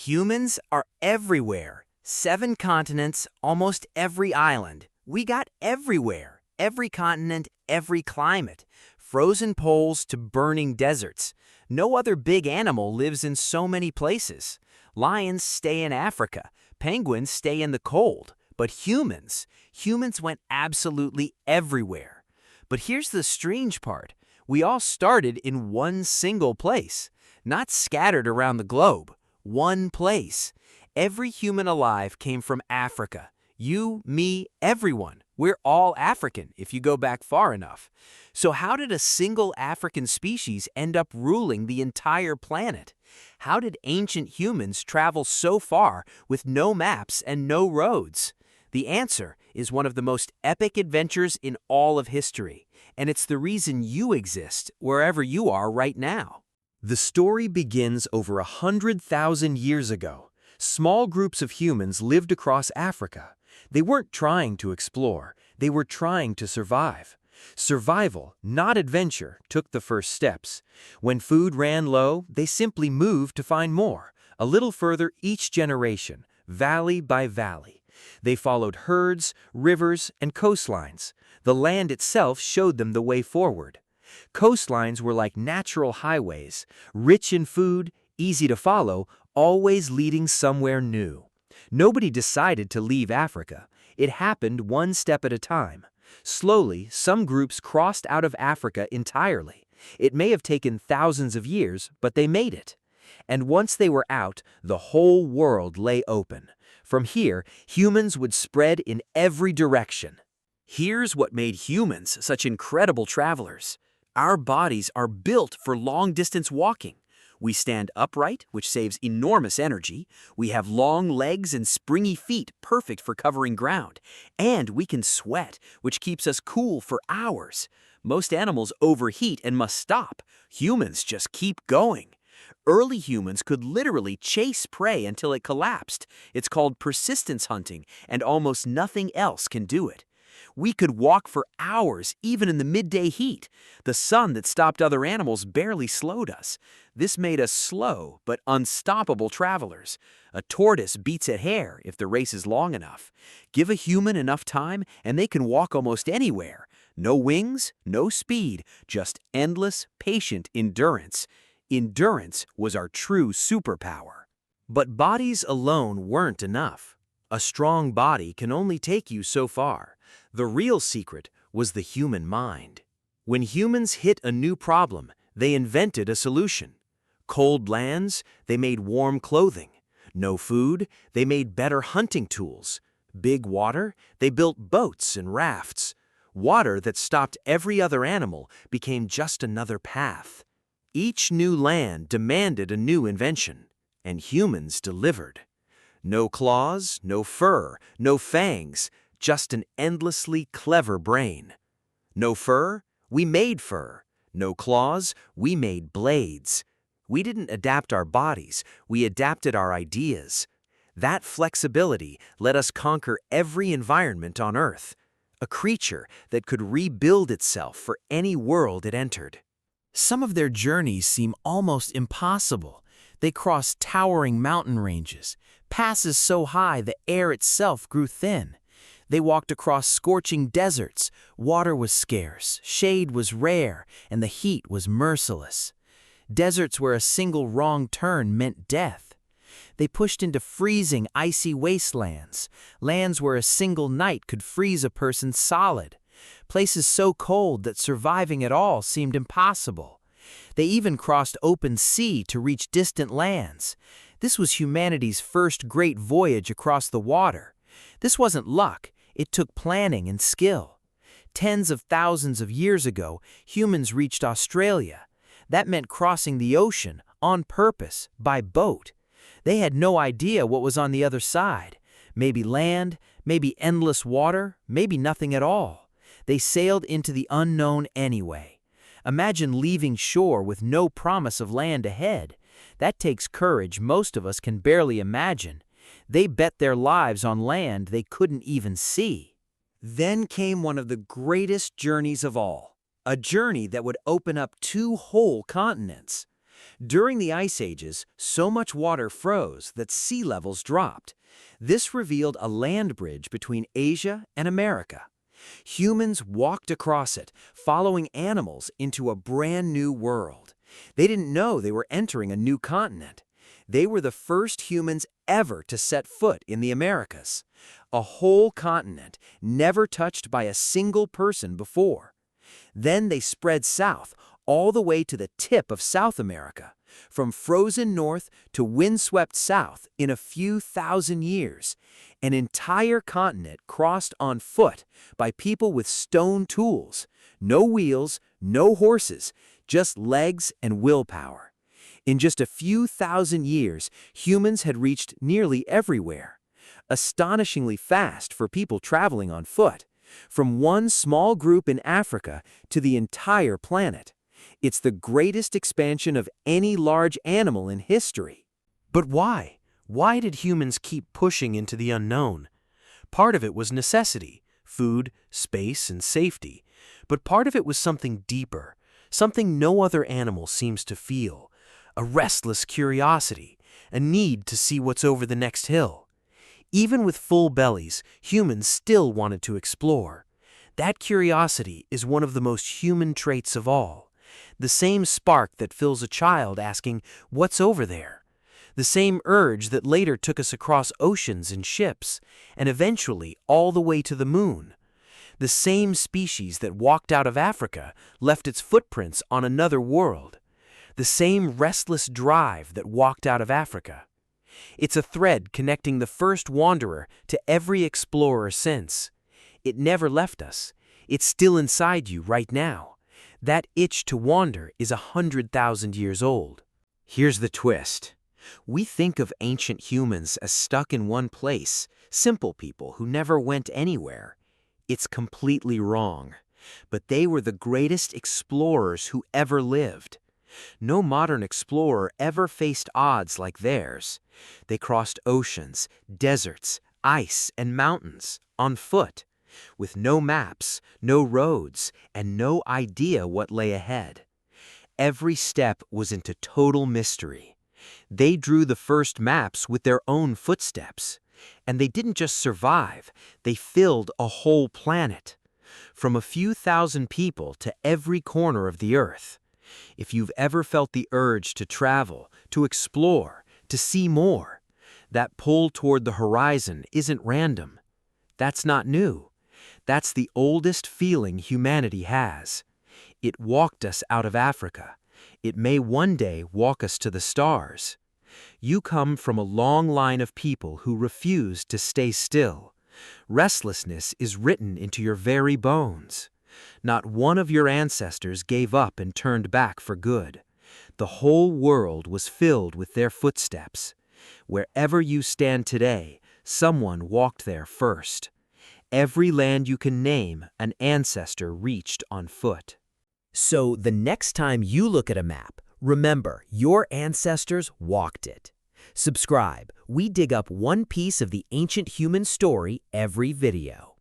Humans are everywhere. 7 continents, almost every island. We got everywhere. Every continent, every climate. Frozen poles to burning deserts. No other big animal lives in so many places. Lions stay in Africa. Penguins stay in the cold. But humans went absolutely everywhere. But here's the strange part. We all started in one single place, not scattered around the globe. One place. Every human alive came from Africa. You, me, everyone. We're all African if you go back far enough. So how did a single African species end up ruling the entire planet? How did ancient humans travel so far with no maps and no roads? The answer is one of the most epic adventures in all of history, and it's the reason you exist wherever you are right now. The story begins over 100,000 years ago. Small groups of humans lived across Africa. They weren't trying to explore, they were trying to survive. Survival, not adventure, took the first steps. When food ran low, they simply moved to find more, a little further each generation, valley by valley. They followed herds, rivers, and coastlines. The land itself showed them the way forward. Coastlines were like natural highways, rich in food, easy to follow, always leading somewhere new. Nobody decided to leave Africa. It happened one step at a time. Slowly, some groups crossed out of Africa entirely. It may have taken thousands of years, but they made it. And once they were out, the whole world lay open. From here, humans would spread in every direction. Here's what made humans such incredible travelers. Our bodies are built for long-distance walking. We stand upright, which saves enormous energy. We have long legs and springy feet, perfect for covering ground. And we can sweat, which keeps us cool for hours. Most animals overheat and must stop. Humans just keep going. Early humans could literally chase prey until it collapsed. It's called persistence hunting, and almost nothing else can do it. We could walk for hours, even in the midday heat. The sun that stopped other animals barely slowed us. This made us slow but unstoppable travelers. A tortoise beats a hare if the race is long enough. Give a human enough time and they can walk almost anywhere. No wings, no speed, just endless, patient endurance. Endurance was our true superpower. But bodies alone weren't enough. A strong body can only take you so far. The real secret was the human mind. When humans hit a new problem, they invented a solution. Cold lands, they made warm clothing. No food, they made better hunting tools. Big water, they built boats and rafts. Water that stopped every other animal became just another path. Each new land demanded a new invention, and humans delivered. No claws, no fur, no fangs, just an endlessly clever brain. No fur? We made fur. No claws? We made blades. We didn't adapt our bodies, we adapted our ideas. That flexibility let us conquer every environment on Earth. A creature that could rebuild itself for any world it entered. Some of their journeys seem almost impossible. They crossed towering mountain ranges, passes so high the air itself grew thin. They walked across scorching deserts. Water was scarce, shade was rare, and the heat was merciless. Deserts where a single wrong turn meant death. They pushed into freezing, icy wastelands, lands where a single night could freeze a person solid. Places so cold that surviving at all seemed impossible. They even crossed open sea to reach distant lands. This was humanity's first great voyage across the water. This wasn't luck, it took planning and skill. Tens of thousands of years ago, humans reached Australia. That meant crossing the ocean, on purpose, by boat. They had no idea what was on the other side. Maybe land, maybe endless water, maybe nothing at all. They sailed into the unknown anyway. Imagine leaving shore with no promise of land ahead. That takes courage most of us can barely imagine. They bet their lives on land they couldn't even see. Then came one of the greatest journeys of all. A journey that would open up 2 whole continents. During the Ice Ages, so much water froze that sea levels dropped. This revealed a land bridge between Asia and America. Humans walked across it, following animals into a brand new world. They didn't know they were entering a new continent. They were the first humans ever to set foot in the Americas, a whole continent never touched by a single person before. Then they spread south, all the way to the tip of South America, from frozen north to windswept south in a few thousand years. An entire continent crossed on foot by people with stone tools, no wheels, no horses, just legs and willpower. In just a few thousand years, humans had reached nearly everywhere. Astonishingly fast for people traveling on foot, from one small group in Africa to the entire planet. It's the greatest expansion of any large animal in history. But why? Why did humans keep pushing into the unknown? Part of it was necessity, food, space, and safety. But part of it was something deeper, something no other animal seems to feel. A restless curiosity, a need to see what's over the next hill. Even with full bellies, humans still wanted to explore. That curiosity is one of the most human traits of all. The same spark that fills a child asking, "What's over there?" The same urge that later took us across oceans in ships, and eventually all the way to the moon. The same species that walked out of Africa left its footprints on another world. The same restless drive that walked out of Africa. It's a thread connecting the first wanderer to every explorer since. It never left us. It's still inside you right now. That itch to wander is 100,000 years old. Here's the twist. We think of ancient humans as stuck in one place, simple people who never went anywhere. It's completely wrong. But they were the greatest explorers who ever lived. No modern explorer ever faced odds like theirs. They crossed oceans, deserts, ice, and mountains on foot, with no maps, no roads, and no idea what lay ahead. Every step was into total mystery. They drew the first maps with their own footsteps. And they didn't just survive, they filled a whole planet. From a few thousand people to every corner of the earth. If you've ever felt the urge to travel, to explore, to see more, that pull toward the horizon isn't random. That's not new. That's the oldest feeling humanity has. It walked us out of Africa. It may one day walk us to the stars. You come from a long line of people who refuse to stay still. Restlessness is written into your very bones. Not one of your ancestors gave up and turned back for good. The whole world was filled with their footsteps. Wherever you stand today, someone walked there first. Every land you can name, an ancestor reached on foot. So the next time you look at a map, remember your ancestors walked it. Subscribe. We dig up one piece of the ancient human story every video.